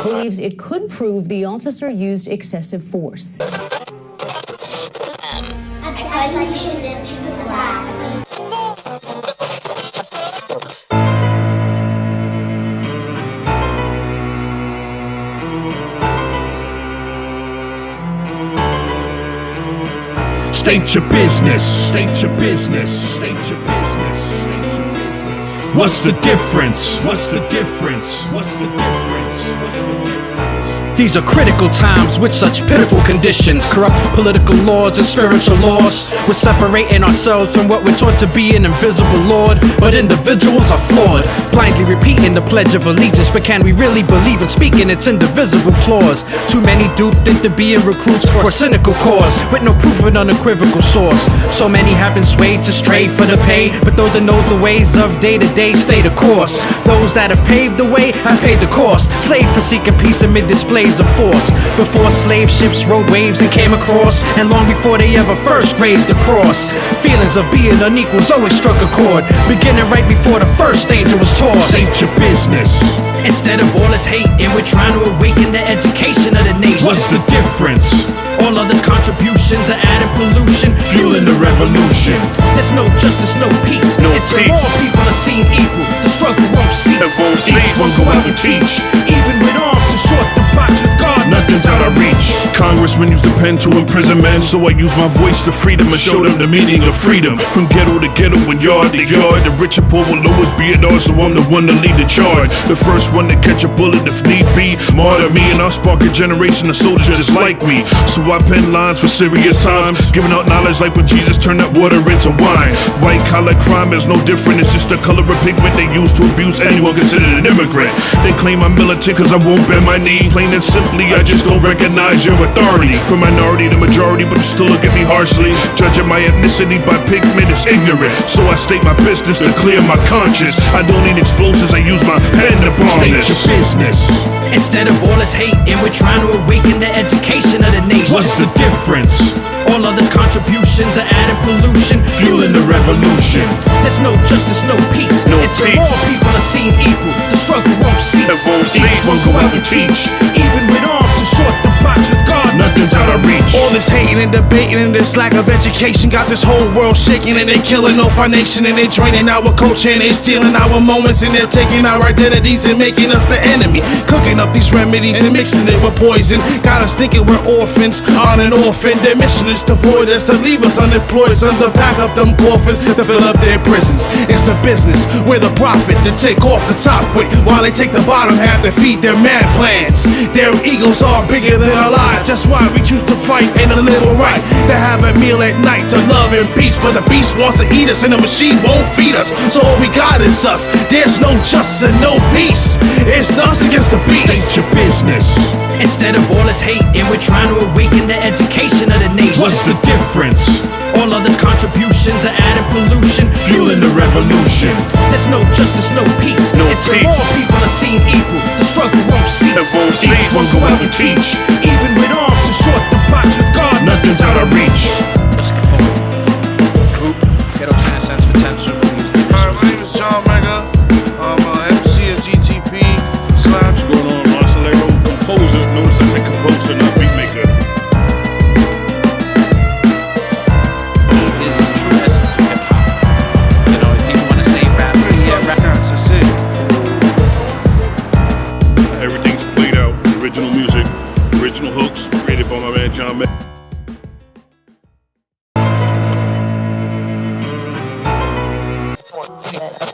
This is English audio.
Believes it could prove the officer used excessive force. State your business, state your business, state your business, state your business. What's the difference? What's the difference? What's the difference? What's the difference? These are critical times with such pitiful conditions. Corrupt political laws and spiritual laws. We're separating ourselves from what we're taught to be an invisible Lord. But individuals are flawed, blindly repeating the Pledge of Allegiance. But can we really believe in speaking its indivisible clause? Too many duped into being recruits for a cynical cause, with no proof of an unequivocal source. So many have been swayed to stray for the pay, but those that knows the ways of day to day stay the course. Those that have paved the way have paid the cost, slaved for seeking peace amid displays of force. Before slave ships rode waves and came across, and long before they ever first raised the cross, feelings of being unequals always struck a chord, beginning right before the first danger was tossed. State your business. Instead of all this hate, and we're trying to awaken the education of the nation. What's the difference? All others' contributions are adding pollution, Fueling the revolution. There's no justice, no peace. No Until peace. all people are seen equal, the struggle won't cease. It won't Each one go out and teach, even with arms to sort the box with God. Nothing's out of reach. Congressmen use the pen to imprison men, so I use my voice to freedom and show them the meaning of freedom. From ghetto to ghetto and yard to yard, the rich and poor will always be at odds, so I'm the one to lead the charge. The first one to catch a bullet if need be. Martyr me and I'll spark a generation of soldiers just like me. So I pen lines for serious times, giving out knowledge like when Jesus turned that water into wine. White collar crime is no different, it's just the color of pigment they use to abuse anyone considered an immigrant. They claim I'm militant cause I won't bend my knee. Plain and simply, I just don't recognize your authority. From minority to majority, but you still look at me harshly. Judging my ethnicity by pigment is ignorant, so I state my business to clear my conscience. I don't need explosives, I use my pen to bomb State this. your business. Instead of all this hate, and we're trying to awaken the education of the nation. What's the difference? All others' contributions are adding pollution, Fueling the revolution. There's no justice, no peace. No Until peace. all people are seen equal, the struggle won't cease. It won't Each cease. one go out and teach, even with arms to sort the box with God. Nothing's out of reach. All this hating and debating and this lack of education got this whole world shaking, and they killing off our nation, and they draining our culture, and they stealing our moments, and they're taking our identities and making us the enemy. Cooking up these remedies and mixing it with poison, got us thinking we're orphans on an orphan. Their mission is to void us, to leave us unemployed, to pack up them coffins to fill up their prisons. It's a business where the profit to take off the top quick, while they take the bottom half to feed their mad plans. Their egos are bigger than our lives. That's why we choose to fight and to live right, to have a meal at night, to love and peace. But the beast wants to eat us and the machine won't feed us, so all we got is us. There's no justice and no peace. It's us against the beast. State your business. Instead of all this hate, and we're trying to awaken the education of the nation. What's the difference? All others' contributions are adding pollution, Fueling the revolution. There's no justice, no peace. No Until peace. all people are seen equal, the struggle won't cease. It won't Each cease. one go out and teach, even with arms to sort the box with God. Nothing's out of reach. Group, Ghetto Transcends Potential. My name is John Mega. I'm MC at GTP Slaps. What's going on, Marcelero? Composer. Notice I said composer, not beat maker. Is the true essence of hip hop. You know, if people want to say rap, yeah, rap. That's it. Everything's played out. Original music, original hooks, created by my man John Mayer.